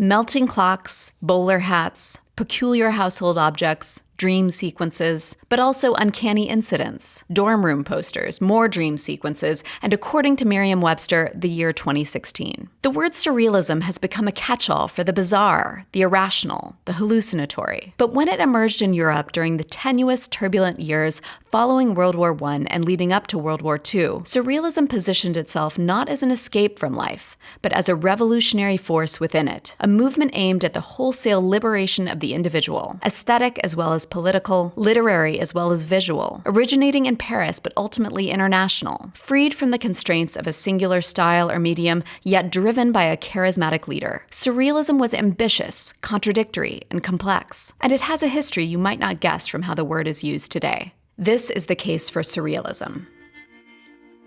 Melting clocks, bowler hats, peculiar household objects, dream sequences, but also uncanny incidents, dorm room posters, more dream sequences, and according to Merriam-Webster, the year 2016. The word surrealism has become a catch-all for the bizarre, the irrational, the hallucinatory. But when it emerged in Europe during the tenuous, turbulent years following World War I and leading up to World War II, surrealism positioned itself not as an escape from life, but as a revolutionary force within it, a movement aimed at the wholesale liberation of the individual, aesthetic as well as political, literary as well as visual, originating in Paris but ultimately international, freed from the constraints of a singular style or medium, yet driven by a charismatic leader. Surrealism was ambitious, contradictory, and complex, and it has a history you might not guess from how the word is used today. This is the case for surrealism.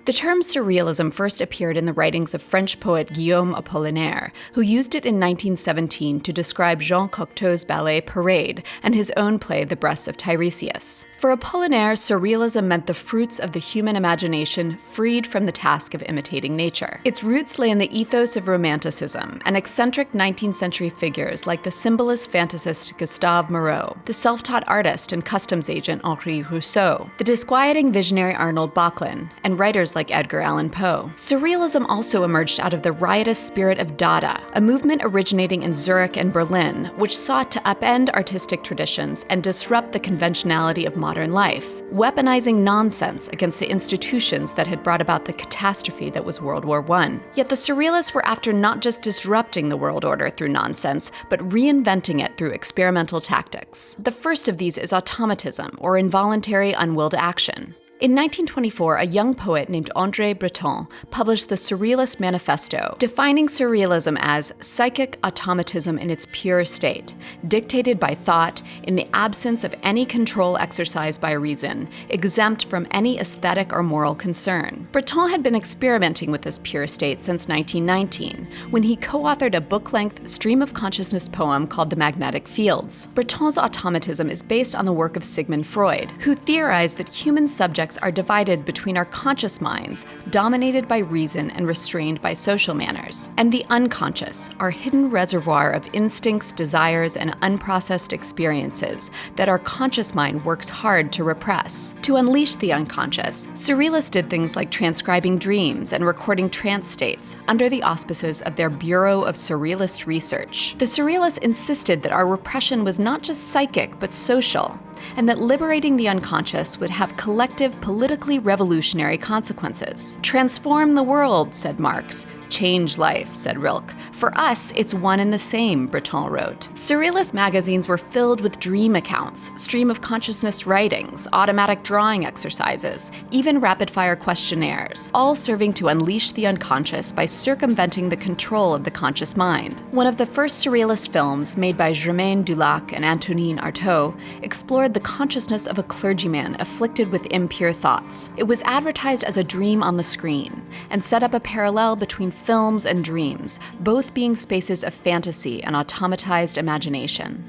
The term surrealism first appeared in the writings of French poet Guillaume Apollinaire, who used it in 1917 to describe Jean Cocteau's ballet Parade and his own play The Breasts of Tiresias. For Apollinaire, surrealism meant the fruits of the human imagination freed from the task of imitating nature. Its roots lay in the ethos of Romanticism and eccentric 19th century figures like the symbolist fantasist Gustave Moreau, the self-taught artist and customs agent Henri Rousseau, the disquieting visionary Arnold Böcklin, and writers like Edgar Allan Poe. Surrealism also emerged out of the riotous spirit of Dada, a movement originating in Zurich and Berlin, which sought to upend artistic traditions and disrupt the conventionality of modern life, weaponizing nonsense against the institutions that had brought about the catastrophe that was World War I. Yet the Surrealists were after not just disrupting the world order through nonsense, but reinventing it through experimental tactics. The first of these is automatism, or involuntary unwilled action. In 1924, a young poet named André Breton published the Surrealist Manifesto, defining surrealism as psychic automatism in its pure state, dictated by thought in the absence of any control exercised by reason, exempt from any aesthetic or moral concern. Breton had been experimenting with this pure state since 1919, when he co-authored a book-length stream of consciousness poem called The Magnetic Fields. Breton's automatism is based on the work of Sigmund Freud, who theorized that human subjects are divided between our conscious minds, dominated by reason and restrained by social manners, and the unconscious, our hidden reservoir of instincts, desires, and unprocessed experiences that our conscious mind works hard to repress. To unleash the unconscious, Surrealists did things like transcribing dreams and recording trance states under the auspices of their Bureau of Surrealist Research. The Surrealists insisted that our repression was not just psychic but social, and that liberating the unconscious would have collective, politically revolutionary consequences. Transform the world, said Marx. Change life, said Rilke. For us, it's one and the same, Breton wrote. Surrealist magazines were filled with dream accounts, stream of consciousness writings, automatic drawing exercises, even rapid-fire questionnaires, all serving to unleash the unconscious by circumventing the control of the conscious mind. One of the first Surrealist films, made by Germaine Dulac and Antonine Artaud, explored the consciousness of a clergyman afflicted with impure thoughts. It was advertised as a dream on the screen, and set up a parallel between films and dreams, both being spaces of fantasy and automatized imagination.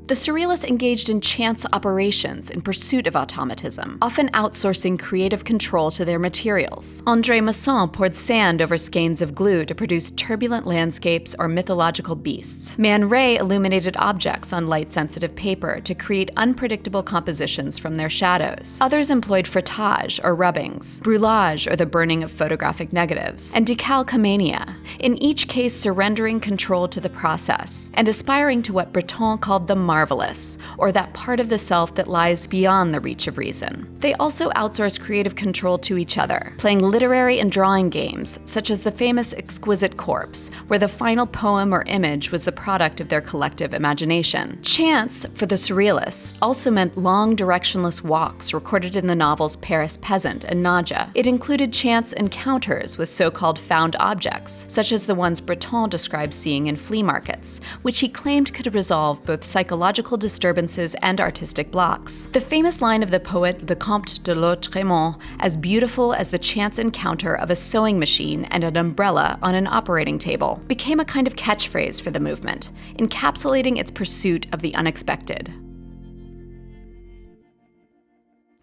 The Surrealists engaged in chance operations in pursuit of automatism, often outsourcing creative control to their materials. André Masson poured sand over skeins of glue to produce turbulent landscapes or mythological beasts. Man Ray illuminated objects on light-sensitive paper to create unpredictable compositions from their shadows. Others employed frottage or rubbings, brûlage or the burning of photographic negatives, and decalcomania, in each case surrendering control to the process and aspiring to what Breton called the marvelous, or that part of the self that lies beyond the reach of reason. They also outsourced creative control to each other, playing literary and drawing games, such as the famous Exquisite Corpse, where the final poem or image was the product of their collective imagination. Chance, for the Surrealists, also meant long directionless walks recorded in the novels Paris Peasant and Nadja. It included chance encounters with so-called found objects, such as the ones Breton described seeing in flea markets, which he claimed could resolve both psychological disturbances and artistic blocks. The famous line of the poet the Comte de Lautréamont, as beautiful as the chance encounter of a sewing machine and an umbrella on an operating table, became a kind of catchphrase for the movement, encapsulating its pursuit of the unexpected.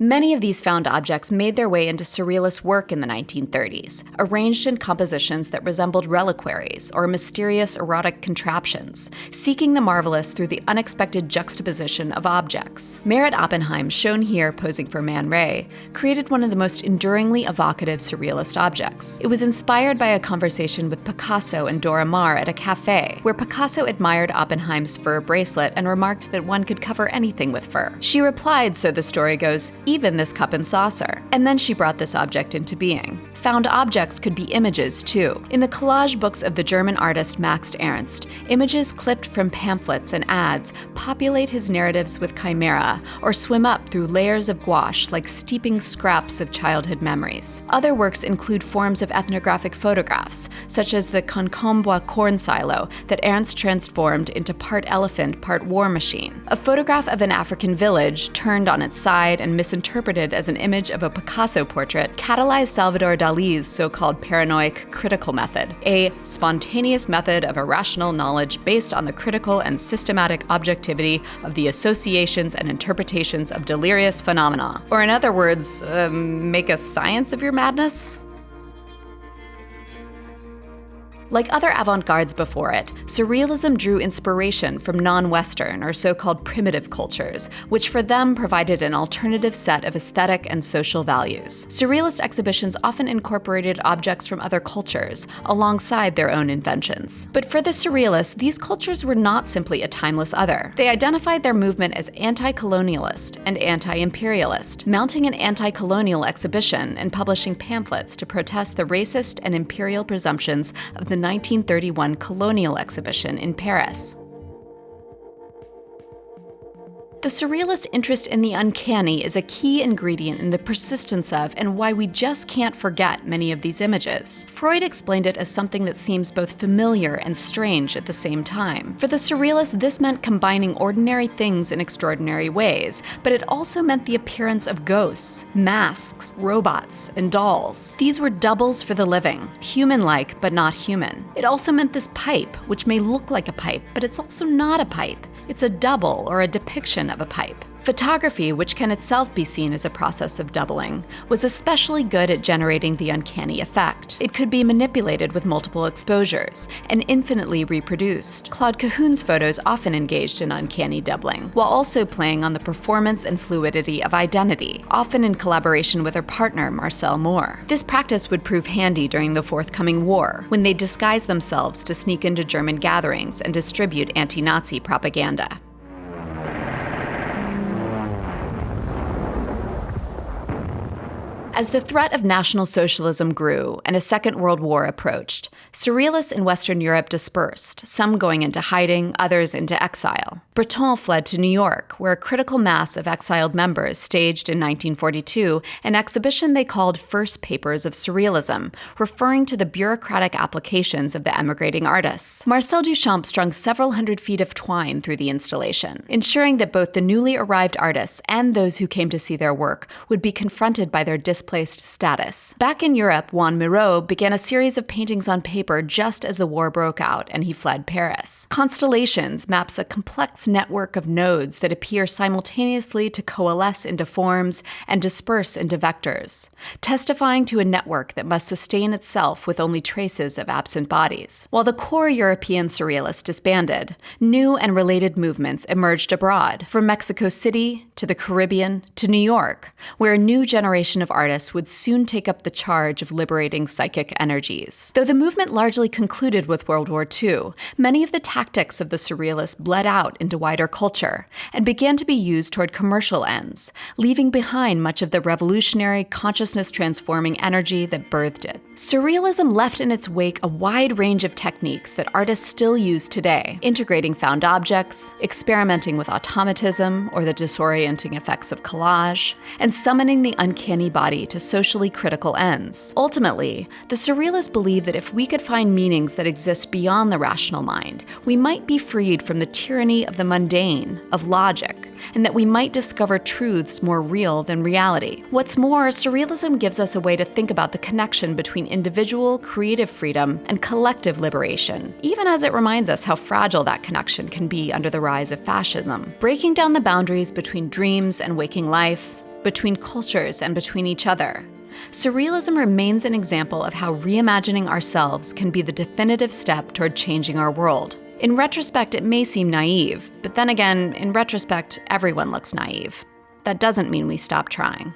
Many of these found objects made their way into Surrealist work in the 1930s, arranged in compositions that resembled reliquaries or mysterious erotic contraptions, seeking the marvelous through the unexpected juxtaposition of objects. Merritt Oppenheim, shown here posing for Man Ray, created one of the most enduringly evocative Surrealist objects. It was inspired by a conversation with Picasso and Dora Maar at a cafe, where Picasso admired Oppenheim's fur bracelet and remarked that one could cover anything with fur. She replied, so the story goes, "Even this cup and saucer." And then she brought this object into being. Found objects could be images, too. In the collage books of the German artist Max Ernst, images clipped from pamphlets and ads populate his narratives with chimera, or swim up through layers of gouache like steeping scraps of childhood memories. Other works include forms of ethnographic photographs, such as the Concombois corn silo that Ernst transformed into part elephant, part war machine. A photograph of an African village, turned on its side and misinterpreted as an image of a Picasso portrait, catalyzed Salvador Dali's so-called paranoid critical method, a spontaneous method of irrational knowledge based on the critical and systematic objectivity of the associations and interpretations of delirious phenomena. Or in other words, make a science of your madness? Like other avant-gardes before it, Surrealism drew inspiration from non-Western or so-called primitive cultures, which for them provided an alternative set of aesthetic and social values. Surrealist exhibitions often incorporated objects from other cultures, alongside their own inventions. But for the Surrealists, these cultures were not simply a timeless other. They identified their movement as anti-colonialist and anti-imperialist, mounting an anti-colonial exhibition and publishing pamphlets to protest the racist and imperial presumptions of the 1931 Colonial Exhibition in Paris. The Surrealist interest in the uncanny is a key ingredient in the persistence of and why we just can't forget many of these images. Freud explained it as something that seems both familiar and strange at the same time. For the Surrealists, this meant combining ordinary things in extraordinary ways, but it also meant the appearance of ghosts, masks, robots, and dolls. These were doubles for the living, human-like but not human. It also meant this pipe, which may look like a pipe, but it's also not a pipe. It's a double or a depiction of a pipe. Photography, which can itself be seen as a process of doubling, was especially good at generating the uncanny effect. It could be manipulated with multiple exposures and infinitely reproduced. Claude Cahun's photos often engaged in uncanny doubling, while also playing on the performance and fluidity of identity, often in collaboration with her partner, Marcel Moore. This practice would prove handy during the forthcoming war, when they disguised themselves to sneak into German gatherings and distribute anti-Nazi propaganda. As the threat of National Socialism grew and a Second World War approached, Surrealists in Western Europe dispersed, some going into hiding, others into exile. Breton fled to New York, where a critical mass of exiled members staged in 1942 an exhibition they called First Papers of Surrealism, referring to the bureaucratic applications of the emigrating artists. Marcel Duchamp strung several hundred feet of twine through the installation, ensuring that both the newly arrived artists and those who came to see their work would be confronted by their displaced status. Back in Europe, Juan Miró began a series of paintings on paper just as the war broke out and he fled Paris. Constellations maps a complex network of nodes that appear simultaneously to coalesce into forms and disperse into vectors, testifying to a network that must sustain itself with only traces of absent bodies. While the core European Surrealists disbanded, new and related movements emerged abroad, from Mexico City to the Caribbean to New York, where a new generation of artists would soon take up the charge of liberating psychic energies. Though the movement largely concluded with World War II, many of the tactics of the Surrealists bled out into wider culture and began to be used toward commercial ends, leaving behind much of the revolutionary, consciousness-transforming energy that birthed it. Surrealism left in its wake a wide range of techniques that artists still use today, integrating found objects, experimenting with automatism or the disorienting effects of collage, and summoning the uncanny body to socially critical ends. Ultimately, the Surrealists believed that if we could find meanings that exist beyond the rational mind, we might be freed from the tyranny of the mundane, of logic, and that we might discover truths more real than reality. What's more, Surrealism gives us a way to think about the connection between individual, creative freedom and collective liberation, even as it reminds us how fragile that connection can be under the rise of fascism. Breaking down the boundaries between dreams and waking life, between cultures, and between each other. Surrealism remains an example of how reimagining ourselves can be the definitive step toward changing our world. In retrospect, it may seem naive, but then again, in retrospect, everyone looks naive. That doesn't mean we stop trying.